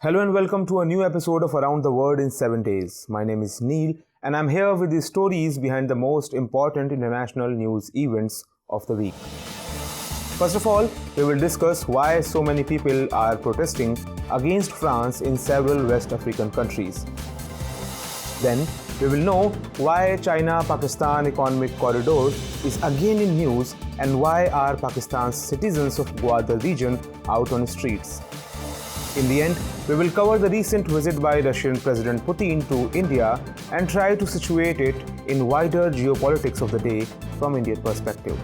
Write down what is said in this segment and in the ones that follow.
Hello and welcome to a new episode of Around the World in 7 Days. My name is Neel and I'm here with the stories behind the most important international news events of the week. First of all, we will discuss why so many people are protesting against France in several West African countries. Then, we will know why China-Pakistan economic corridor is again in news and why are Pakistan's citizens of Gwadar region out on streets. In the end, we will cover the recent visit by Russian President Putin to India and try to situate it in wider geopolitics of the day from Indian perspective.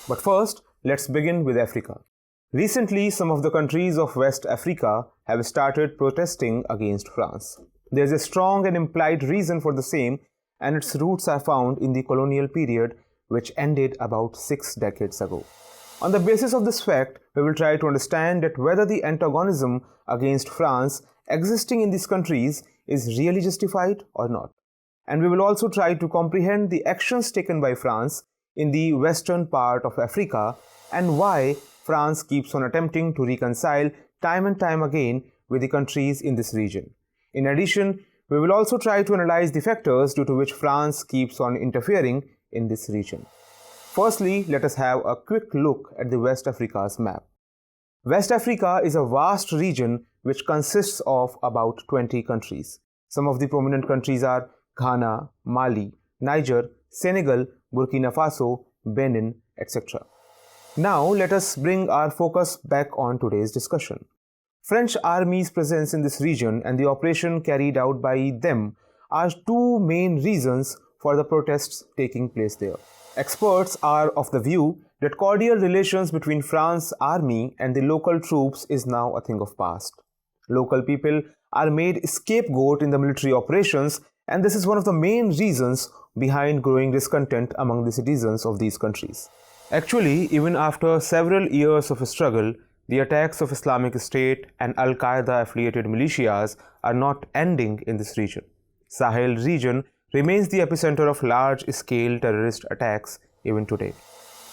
But first, let's begin with Africa. Recently, some of the countries of West Africa have started protesting against France. There is a strong and implied reason for the same, and its roots are found in the colonial period, which ended about 6 decades ago. On the basis of this fact, we will try to understand that whether the antagonism against France existing in these countries is really justified or not. And we will also try to comprehend the actions taken by France in the western part of Africa and why France keeps on attempting to reconcile time and time again with the countries in this region. In addition, we will also try to analyze the factors due to which France keeps on interfering in this region. Firstly, let us have a quick look at the West Africa's map. West Africa is a vast region which consists of about 20 countries. Some of the prominent countries are Ghana, Mali, Niger, Senegal, Burkina Faso, Benin, etc. Now let us bring our focus back on today's discussion. French army's presence in this region and the operation carried out by them are two main reasons for the protests taking place there. Experts are of the view that cordial relations between France's army and the local troops is now a thing of past. Local people are made scapegoat in the military operations, and this is one of the main reasons behind growing discontent among the citizens of these countries. Actually, even after several years of struggle, the attacks of Islamic State and Al-Qaeda affiliated militias are not ending in this region. Sahel region remains the epicenter of large-scale terrorist attacks even today.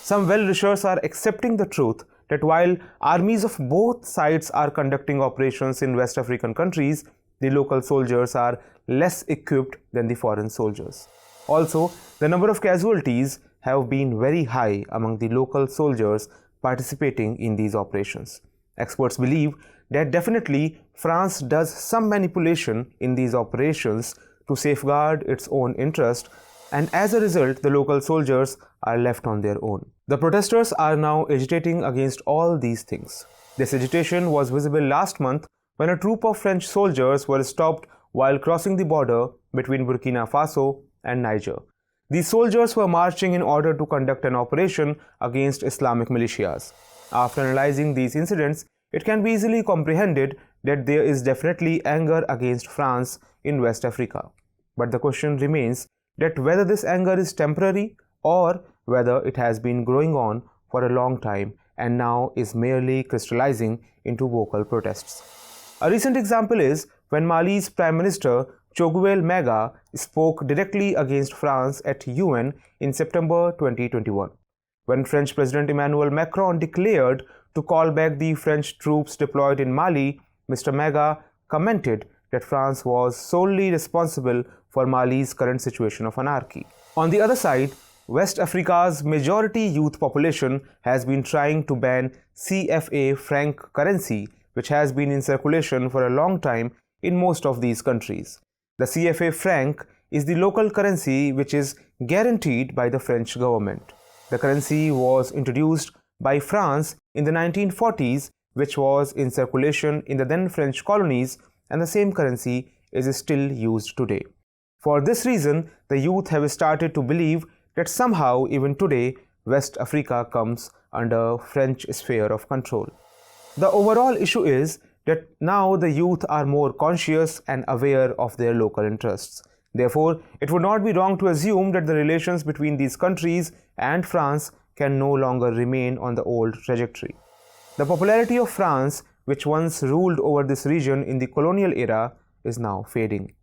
Some well-wishers are accepting the truth that while armies of both sides are conducting operations in West African countries, the local soldiers are less equipped than the foreign soldiers. Also, the number of casualties have been very high among the local soldiers participating in these operations. Experts believe that definitely France does some manipulation in these operations to safeguard its own interest, and as a result, the local soldiers are left on their own. The protesters are now agitating against all these things. This agitation was visible last month when a troop of French soldiers were stopped while crossing the border between Burkina Faso and Niger. These soldiers were marching in order to conduct an operation against Islamic militias. After analyzing these incidents, it can be easily comprehended that there is definitely anger against France in West Africa. But the question remains that whether this anger is temporary or whether it has been growing on for a long time and now is merely crystallizing into vocal protests. A recent example is when Mali's Prime Minister Choguel Maga spoke directly against France at UN in September 2021. When French President Emmanuel Macron declared to call back the French troops deployed in Mali, Mr. Maga commented that France was solely responsible for Mali's current situation of anarchy. On the other side, West Africa's majority youth population has been trying to ban CFA franc currency, which has been in circulation for a long time in most of these countries. The CFA franc is the local currency which is guaranteed by the French government. The currency was introduced by France in the 1940s, which was in circulation in the then French colonies, and the same currency is still used today. For this reason, the youth have started to believe that somehow even today West Africa comes under French sphere of control. The overall issue is that now the youth are more conscious and aware of their local interests. Therefore, it would not be wrong to assume that the relations between these countries and France can no longer remain on the old trajectory. The popularity of France, which once ruled over this region in the colonial era, is now fading.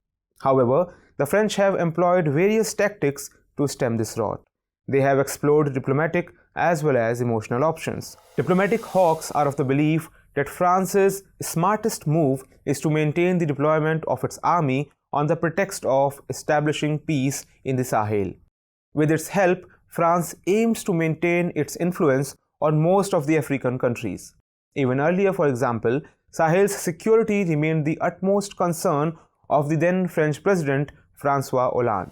However, the French have employed various tactics to stem this rot. They have explored diplomatic as well as emotional options. Diplomatic hawks are of the belief that France's smartest move is to maintain the deployment of its army on the pretext of establishing peace in the Sahel. With its help, France aims to maintain its influence on most of the African countries. Even earlier, for example, Sahel's security remained the utmost concern of the then French President François Hollande.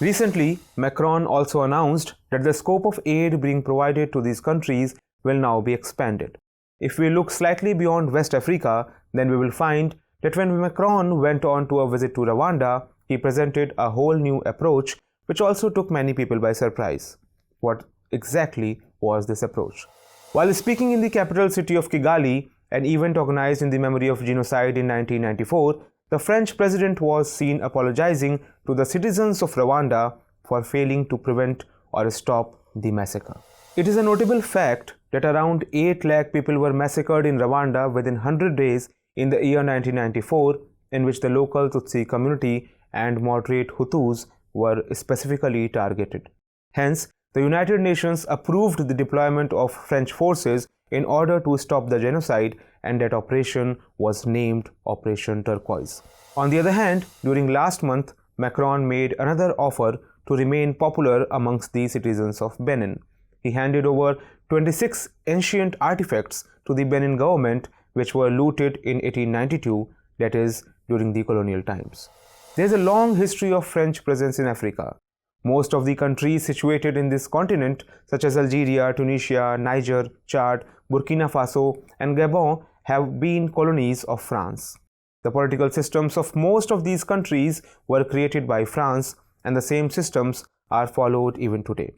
Recently, Macron also announced that the scope of aid being provided to these countries will now be expanded. If we look slightly beyond West Africa, then we will find that when Macron went on to a visit to Rwanda, he presented a whole new approach which also took many people by surprise. What exactly was this approach? While speaking in the capital city of Kigali, an event organized in the memory of genocide in 1994, the French president was seen apologizing to the citizens of Rwanda for failing to prevent or stop the massacre. It is a notable fact that around 8 lakh people were massacred in Rwanda within 100 days in the year 1994, in which the local Tutsi community and moderate Hutus were specifically targeted. Hence, the United Nations approved the deployment of French forces in order to stop the genocide, and that operation was named Operation Turquoise. On the other hand, during last month, Macron made another offer to remain popular amongst the citizens of Benin. He handed over 26 ancient artifacts to the Benin government which were looted in 1892, that is, during the colonial times. There is a long history of French presence in Africa. Most of the countries situated in this continent, such as Algeria, Tunisia, Niger, Chad, Burkina Faso, and Gabon, have been colonies of France. The political systems of most of these countries were created by France, and the same systems are followed even today.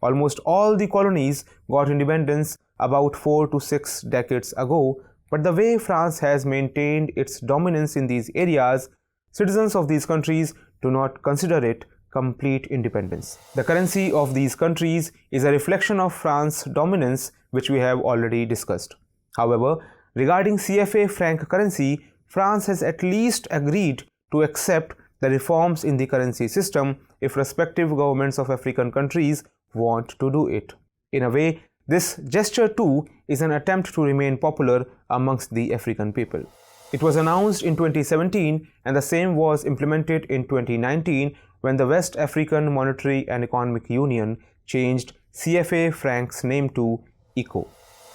Almost all the colonies got independence about 4 to 6 decades ago, but the way France has maintained its dominance in these areas, citizens of these countries do not consider it complete independence. The currency of these countries is a reflection of France's dominance, which we have already discussed. However, regarding CFA franc currency, France has at least agreed to accept the reforms in the currency system if respective governments of African countries want to do it. In a way, this gesture too is an attempt to remain popular amongst the African people. It was announced in 2017 and the same was implemented in 2019 when the West African Monetary and Economic Union changed CFA franc's name to ECO.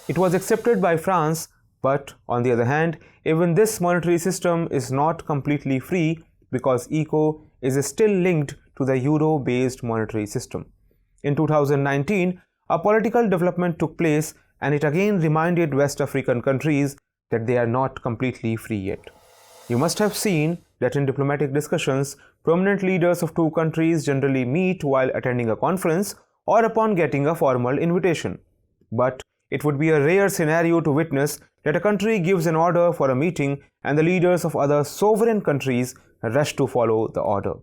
It was accepted by France, but on the other hand, even this monetary system is not completely free because ECO is still linked to the euro-based monetary system. In 2019, a political development took place and it again reminded West African countries that they are not completely free yet. You must have seen that in diplomatic discussions, prominent leaders of two countries generally meet while attending a conference or upon getting a formal invitation. But it would be a rare scenario to witness that a country gives an order for a meeting and the leaders of other sovereign countries rush to follow the order.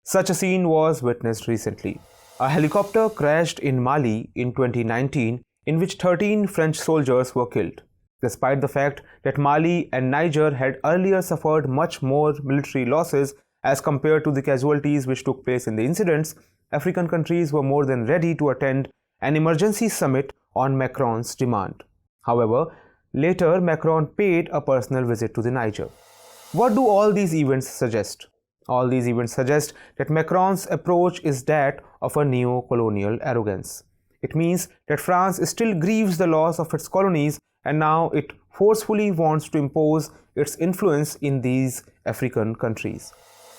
Such a scene was witnessed recently. A helicopter crashed in Mali in 2019 in which 13 French soldiers were killed. Despite the fact that Mali and Niger had earlier suffered much more military losses as compared to the casualties which took place in the incidents, African countries were more than ready to attend an emergency summit on Macron's demand. However, later Macron paid a personal visit to the Niger. What do all these events suggest? All these events suggest that Macron's approach is that of a neo-colonial arrogance. It means that France still grieves the loss of its colonies and now it forcefully wants to impose its influence in these African countries.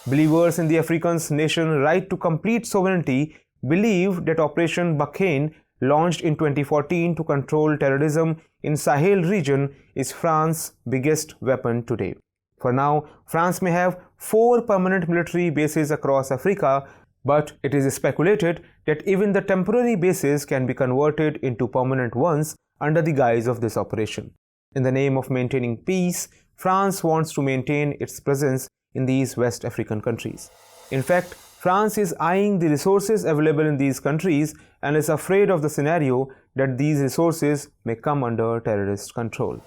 Believers in the African nation's right to complete sovereignty believe that Operation Barkhane, launched in 2014 to control terrorism in Sahel region, is France's biggest weapon today. For now, France may have 4 permanent military bases across Africa, but it is speculated that even the temporary bases can be converted into permanent ones under the guise of this operation. In the name of maintaining peace, France wants to maintain its presence in these West African countries. In fact, France is eyeing the resources available in these countries and is afraid of the scenario that these resources may come under terrorist control.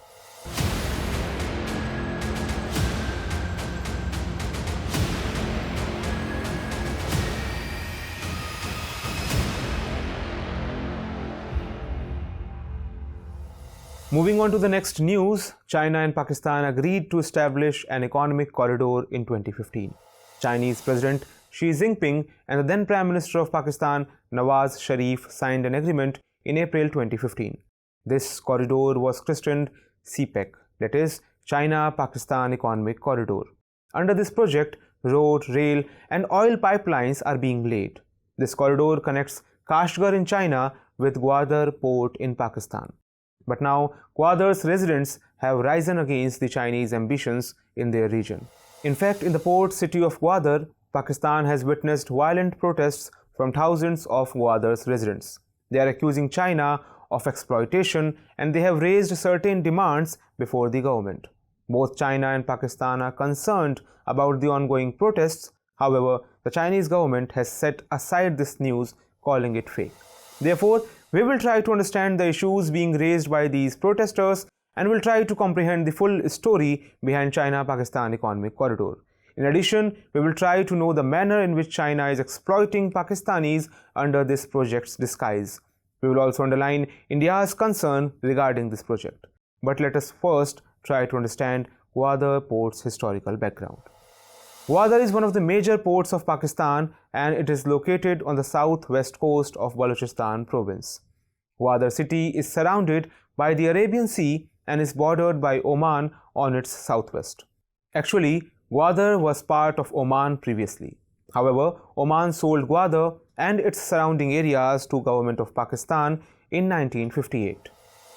Moving on to the next news, China and Pakistan agreed to establish an economic corridor in 2015. Chinese President Xi Jinping and the then Prime Minister of Pakistan Nawaz Sharif signed an agreement in April 2015. This corridor was christened CPEC, that is, China-Pakistan Economic Corridor. Under this project, road, rail and oil pipelines are being laid. This corridor connects Kashgar in China with Gwadar port in Pakistan. But now, Gwadar's residents have risen against the Chinese ambitions in their region. In fact, in the port city of Gwadar, Pakistan has witnessed violent protests from thousands of Gwadar's residents. They are accusing China of exploitation and they have raised certain demands before the government. Both China and Pakistan are concerned about the ongoing protests. However, the Chinese government has set aside this news, calling it fake. Therefore, we will try to understand the issues being raised by these protesters and will try to comprehend the full story behind China-Pakistan Economic Corridor. In addition, we will try to know the manner in which China is exploiting Pakistanis under this project's disguise. We will also underline India's concern regarding this project. But let us first try to understand Gwadar port's historical background. Gwadar is one of the major ports of Pakistan and it is located on the southwest coast of Balochistan province. Gwadar city is surrounded by the Arabian Sea and is bordered by Oman on its southwest. Actually, Gwadar was part of Oman previously. However, Oman sold Gwadar and its surrounding areas to Government of Pakistan in 1958.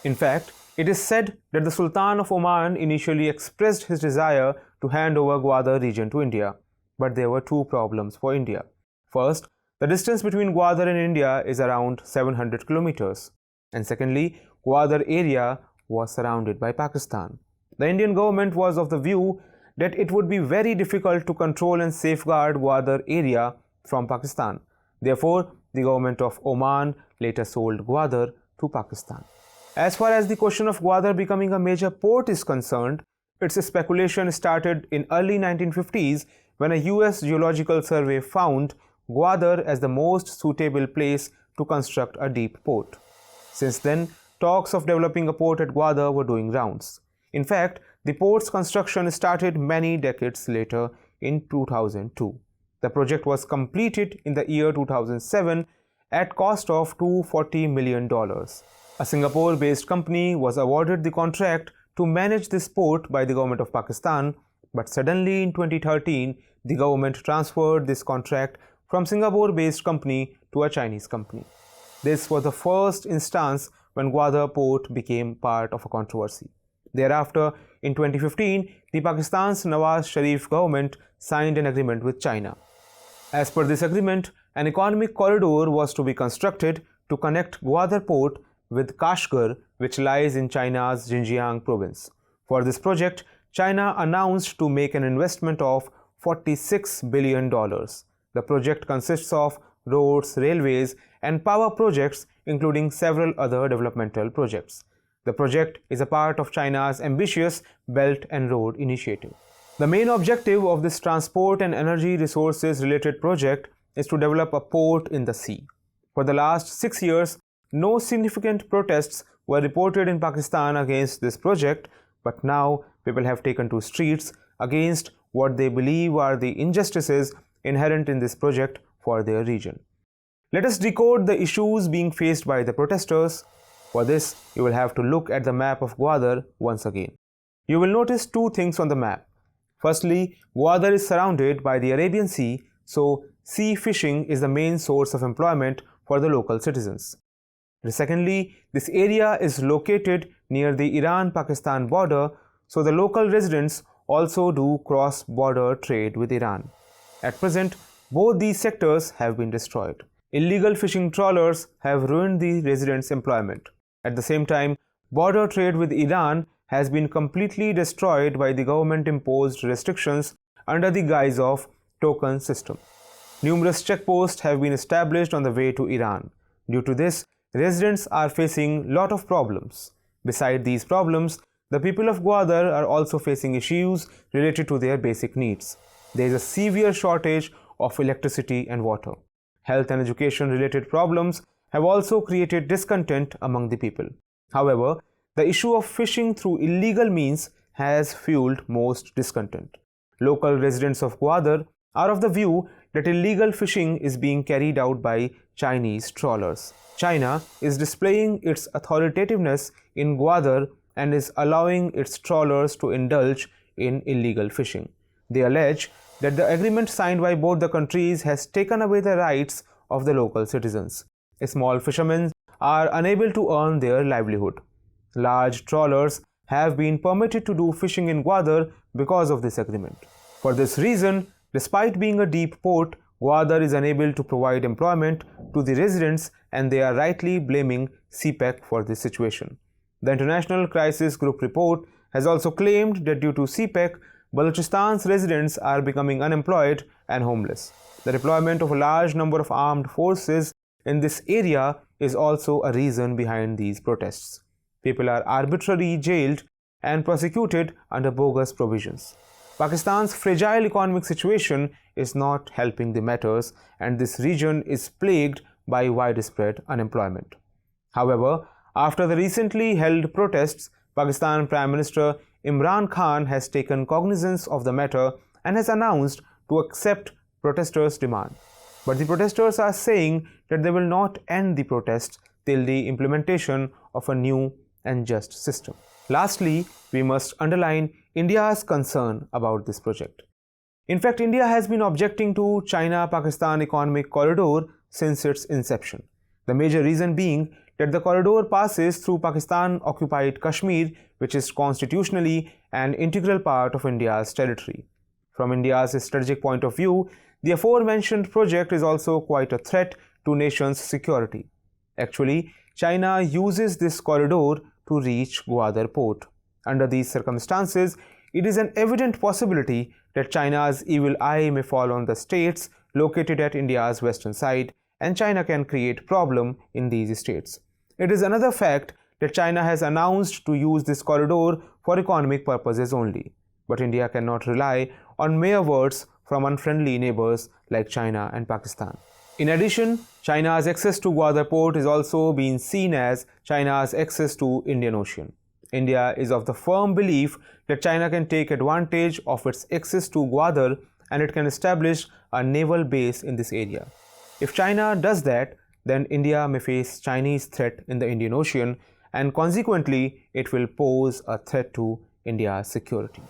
In fact, it is said that the Sultan of Oman initially expressed his desire to hand over Gwadar region to India, but there were two problems for India. First, the distance between Gwadar and India is around 700 kilometers. And secondly, Gwadar area was surrounded by Pakistan. The Indian government was of the view that it would be very difficult to control and safeguard Gwadar area from Pakistan. Therefore, the government of Oman later sold Gwadar to Pakistan. As far as the question of Gwadar becoming a major port is concerned, its speculation started in early 1950s when a US Geological Survey found Gwadar as the most suitable place to construct a deep port. Since then, talks of developing a port at Gwadar were doing rounds. In fact, the port's construction started many decades later in 2002. The project was completed in the year 2007 at cost of $240 million. A Singapore-based company was awarded the contract to manage this port by the government of Pakistan, but suddenly in 2013, the government transferred this contract from Singapore-based company to a Chinese company. This was the first instance when Gwadar port became part of a controversy. Thereafter, in 2015, the Pakistan's Nawaz Sharif government signed an agreement with China. As per this agreement, an economic corridor was to be constructed to connect Gwadar port with Kashgar, which lies in China's Xinjiang province. For this project, China announced to make an investment of $46 billion. The project consists of roads, railways, and power projects, including several other developmental projects. The project is a part of China's ambitious Belt and Road Initiative. The main objective of this transport and energy resources related project is to develop a port in the sea. For the last 6 years, no significant protests were reported in Pakistan against this project, but now people have taken to streets against what they believe are the injustices inherent in this project for their region. Let us decode the issues being faced by the protesters. For this, you will have to look at the map of Gwadar once again. You will notice two things on the map. Firstly, Gwadar is surrounded by the Arabian Sea, so sea fishing is the main source of employment for the local citizens. Secondly, this area is located near the Iran-Pakistan border, so the local residents also do cross-border trade with Iran. At present, both these sectors have been destroyed. Illegal fishing trawlers have ruined the residents' employment. At the same time, border trade with Iran has been completely destroyed by the government-imposed restrictions under the guise of token system. Numerous checkposts have been established on the way to Iran. Due to this, residents are facing lot of problems. Beside these problems, the people of Gwadar are also facing issues related to their basic needs. There is a severe shortage of electricity and water. Health and education related problems have also created discontent among the people. However, the issue of fishing through illegal means has fueled most discontent. Local residents of Gwadar are of the view that illegal fishing is being carried out by Chinese trawlers. China is displaying its authoritativeness in Gwadar and is allowing its trawlers to indulge in illegal fishing. They allege that the agreement signed by both the countries has taken away the rights of the local citizens. Small fishermen are unable to earn their livelihood. Large trawlers have been permitted to do fishing in Gwadar because of this agreement. For this reason, despite being a deep port, Gwadar is unable to provide employment to the residents, and they are rightly blaming CPEC for this situation. The International Crisis Group report has also claimed that due to CPEC, Balochistan's residents are becoming unemployed and homeless. The deployment of a large number of armed forces in this area is also a reason behind these protests. People are arbitrarily jailed and prosecuted under bogus provisions. Pakistan's fragile economic situation is not helping the matters, and this region is plagued by widespread unemployment. However, after the recently held protests, Pakistan Prime Minister Imran Khan has taken cognizance of the matter and has announced to accept protesters' demand. But the protesters are saying that they will not end the protests till the implementation of a new and just system. Lastly, we must underline India's concern about this project. In fact, India has been objecting to China-Pakistan Economic Corridor since its inception. The major reason being that the corridor passes through Pakistan-occupied Kashmir, which is constitutionally an integral part of India's territory. From India's strategic point of view, the aforementioned project is also quite a threat to nation's security. Actually, China uses this corridor to reach Gwadar port. Under these circumstances, it is an evident possibility that China's evil eye may fall on the states located at India's western side, and China can create problem in these states. It is another fact that China has announced to use this corridor for economic purposes only. But India cannot rely on mere words from unfriendly neighbors like China and Pakistan. In addition, China's access to Gwadar port is also being seen as China's access to Indian Ocean. India is of the firm belief that China can take advantage of its access to Gwadar and it can establish a naval base in this area. If China does that, then India may face Chinese threat in the Indian Ocean, and consequently it will pose a threat to India's security.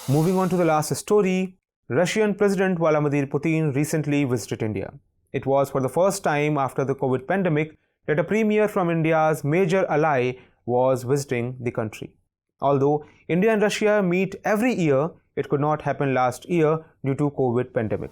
Moving on to the last story, Russian President Vladimir Putin recently visited India. It was for the first time after the COVID pandemic that a premier from India's major ally was visiting the country. Although India and Russia meet every year, it could not happen last year due to COVID pandemic.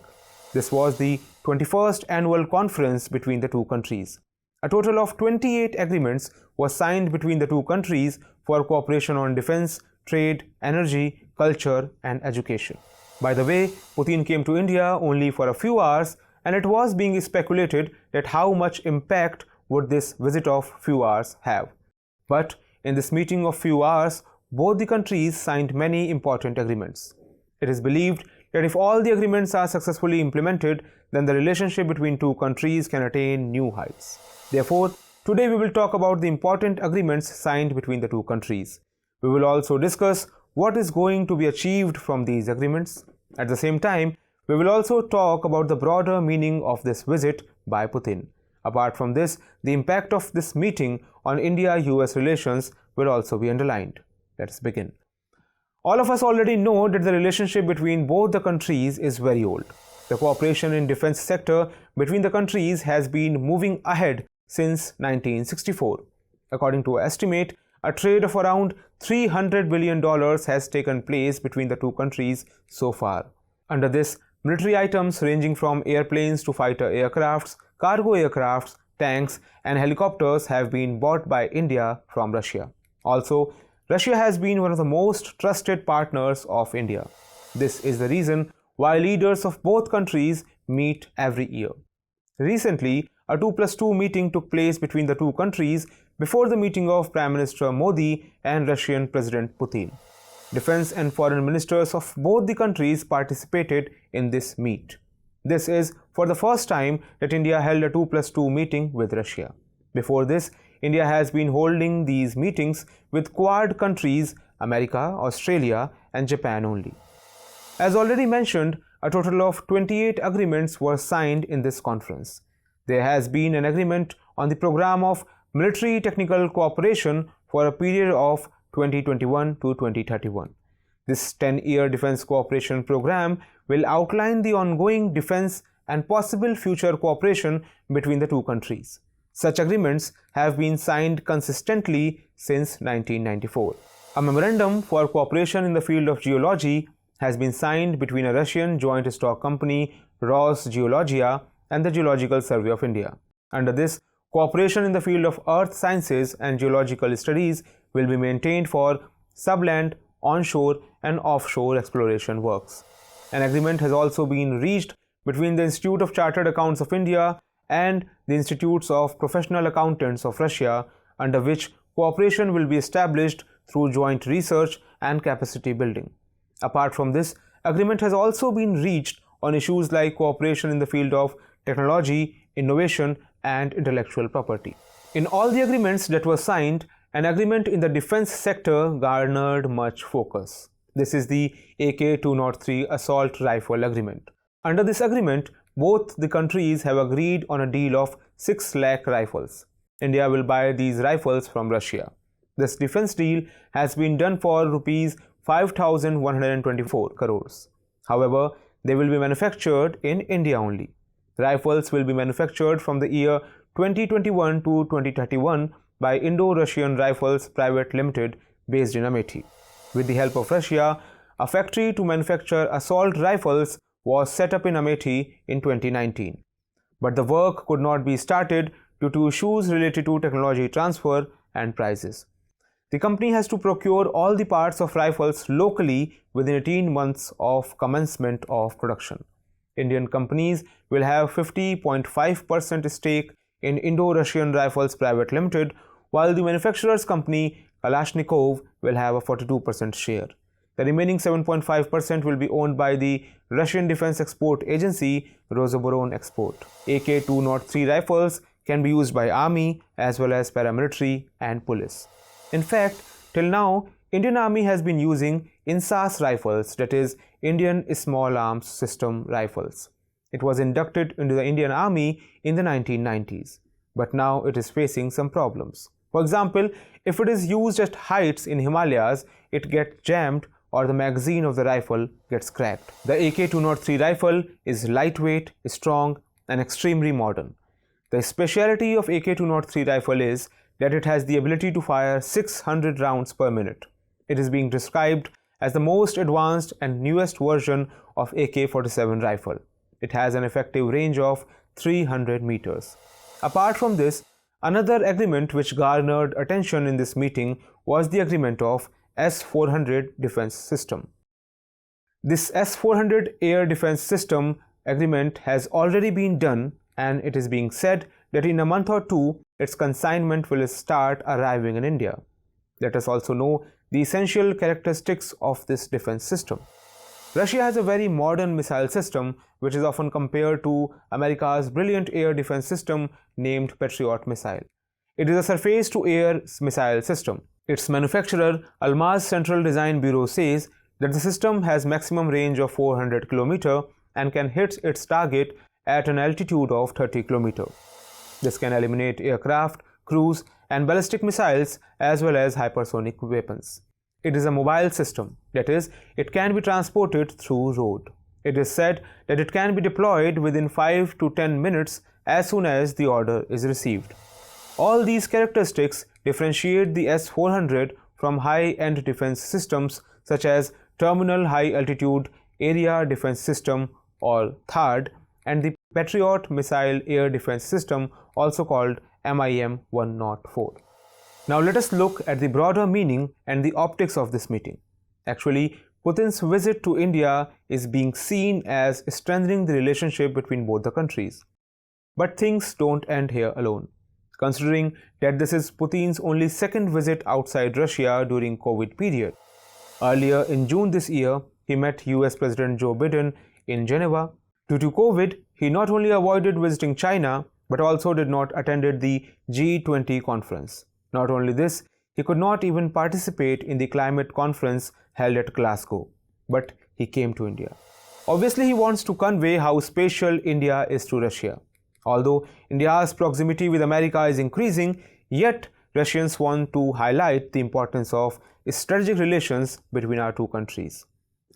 This was the 21st annual conference between the two countries. A total of 28 agreements were signed between the two countries for cooperation on defense, trade, energy, culture and education. By the way, Putin came to India only for a few hours, and it was being speculated that how much impact would this visit of few hours have. But in this meeting of few hours, both the countries signed many important agreements. It is believed that if all the agreements are successfully implemented, then the relationship between two countries can attain new heights. Therefore, today we will talk about the important agreements signed between the two countries. We will also discuss what is going to be achieved from these agreements. At the same time, we will also talk about the broader meaning of this visit by Putin. Apart from this, the impact of this meeting on India-US relations will also be underlined. Let's begin. All of us already know that the relationship between both the countries is very old. The cooperation in defense sector between the countries has been moving ahead since 1964. According to an estimate, a trade of around $300 billion has taken place between the two countries so far. Under this, military items ranging from airplanes to fighter aircrafts, cargo aircrafts, tanks and helicopters have been bought by India from Russia. Also, Russia has been one of the most trusted partners of India. This is the reason why leaders of both countries meet every year. Recently, a 2+2 meeting took place between the two countries before the meeting of Prime Minister Modi and Russian President Putin. Defense and foreign ministers of both the countries participated in this meet. This is for the first time that India held a 2+2 meeting with Russia. Before this, India has been holding these meetings with Quad countries, America, Australia, and Japan only. As already mentioned, a total of 28 agreements were signed in this conference. There has been an agreement on the program of military technical cooperation for a period of 2021 to 2031. This 10-year defense cooperation program will outline the ongoing defense and possible future cooperation between the two countries. Such agreements have been signed consistently since 1994. A memorandum for cooperation in the field of geology has been signed between a Russian joint stock company, Rosgeologia, and the Geological Survey of India. Under this, cooperation in the field of earth sciences and geological studies will be maintained for subland, onshore, and offshore exploration works. An agreement has also been reached between the Institute of Chartered Accountants of India and the Institutes of Professional Accountants of Russia, under which cooperation will be established through joint research and capacity building. Apart from this, agreement has also been reached on issues like cooperation in the field of technology, innovation, and intellectual property. In all the agreements that were signed, an agreement in the defense sector garnered much focus. This is the AK-203 Assault Rifle Agreement. Under this agreement, both the countries have agreed on a deal of 6 lakh rifles. India will buy these rifles from Russia. This defense deal has been done for rupees 5,124 crores. However, they will be manufactured in India only. Rifles will be manufactured from the year 2021 to 2031 by Indo-Russian Rifles Private Limited based in Amethi. With the help of Russia, a factory to manufacture assault rifles was set up in Amethi in 2019. But the work could not be started due to issues related to technology transfer and prices. The company has to procure all the parts of rifles locally within 18 months of commencement of production. Indian companies will have 50.5% stake in Indo-Russian Rifles Private Limited, while the manufacturer's company Kalashnikov will have a 42% share. The remaining 7.5% will be owned by the Russian Defense Export Agency, Rosoboronexport. AK-203 rifles can be used by army as well as paramilitary and police. In fact, till now, Indian Army has been using INSAS rifles, that is, Indian Small Arms System rifles. It was inducted into the Indian Army in the 1990s, but now it is facing some problems. For example, if it is used at heights in Himalayas, it gets jammed or the magazine of the rifle gets cracked. The AK-203 rifle is lightweight, strong, and extremely modern. The speciality of AK-203 rifle is that it has the ability to fire 600 rounds per minute. It is being described as the most advanced and newest version of AK-47 rifle. It has an effective range of 300 meters. Apart from this, another agreement which garnered attention in this meeting was the agreement of S-400 defense system. This S-400 air defense system agreement has already been done, and it is being said that in a month or two, its consignment will start arriving in India. Let us also know the essential characteristics of this defense system. Russia has a very modern missile system which is often compared to America's brilliant air defense system named Patriot Missile. It is a surface-to-air missile system. Its manufacturer, Almaz Central Design Bureau, says that the system has maximum range of 400 km and can hit its target at an altitude of 30 km. This can eliminate aircraft, cruise, and ballistic missiles as well as hypersonic weapons. It is a mobile system, that is, it can be transported through road. It is said that it can be deployed within 5 to 10 minutes as soon as the order is received. All these characteristics differentiate the S-400 from high-end defense systems such as Terminal High Altitude Area Defense System or THAAD and the Patriot Missile Air Defense System, also called MIM-104. Now let us look at the broader meaning and the optics of this meeting. Actually, Putin's visit to India is being seen as strengthening the relationship between both the countries. But things don't end here alone. Considering that this is Putin's only second visit outside Russia during COVID period. Earlier in June this year, he met US President Joe Biden in Geneva. Due to COVID, he not only avoided visiting China, but also did not attend the G20 conference. Not only this, he could not even participate in the climate conference held at Glasgow, but he came to India. Obviously, he wants to convey how special India is to Russia. Although India's proximity with America is increasing, yet Russians want to highlight the importance of strategic relations between our two countries.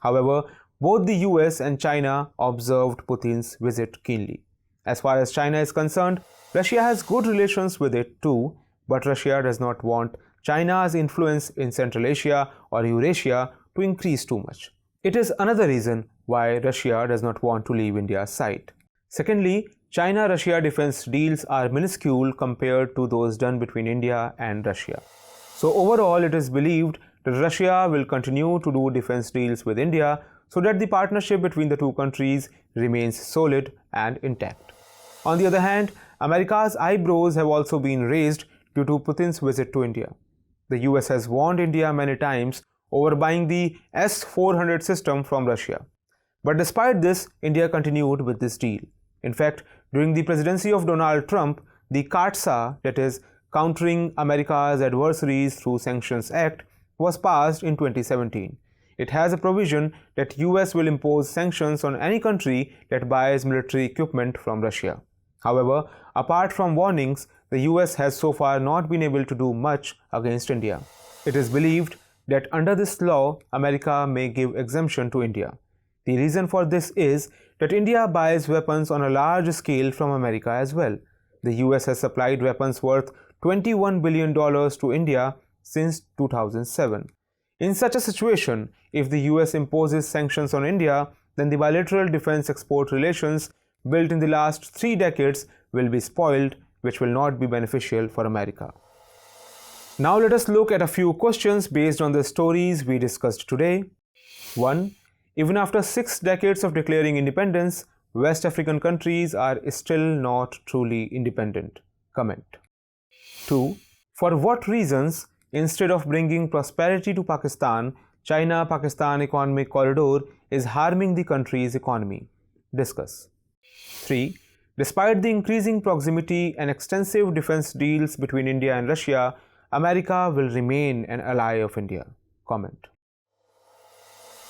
However, both the US and China observed Putin's visit keenly. As far as China is concerned, Russia has good relations with it too, but Russia does not want China's influence in Central Asia or Eurasia to increase too much. It is another reason why Russia does not want to leave India's side. Secondly, China-Russia defense deals are minuscule compared to those done between India and Russia. So overall, it is believed that Russia will continue to do defense deals with India so that the partnership between the two countries remains solid and intact. On the other hand, America's eyebrows have also been raised due to Putin's visit to India. The US has warned India many times over buying the S-400 system from Russia. But despite this, India continued with this deal. In fact, during the presidency of Donald Trump, the CAATSA, that is, Countering America's Adversaries Through Sanctions Act, was passed in 2017. It has a provision that US will impose sanctions on any country that buys military equipment from Russia. However, apart from warnings, the US has so far not been able to do much against India. It is believed that under this law, America may give exemption to India. The reason for this is that India buys weapons on a large scale from America as well. The US has supplied weapons worth $21 billion to India since 2007. In such a situation, if the US imposes sanctions on India, then the bilateral defense export relations built in the last 3 decades will be spoiled, which will not be beneficial for America. Now let us look at a few questions based on the stories we discussed today. 1. Even after 6 decades of declaring independence, West African countries are still not truly independent. Comment. 2. For what reasons, instead of bringing prosperity to Pakistan, China-Pakistan Economic Corridor is harming the country's economy? Discuss. 3. Despite the increasing proximity and extensive defense deals between India and Russia, America will remain an ally of India. Comment.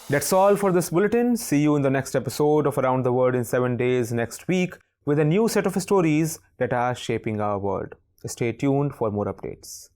That's all for this bulletin. See you in the next episode of Around the World in 7 days next week with a new set of stories that are shaping our world. Stay tuned for more updates.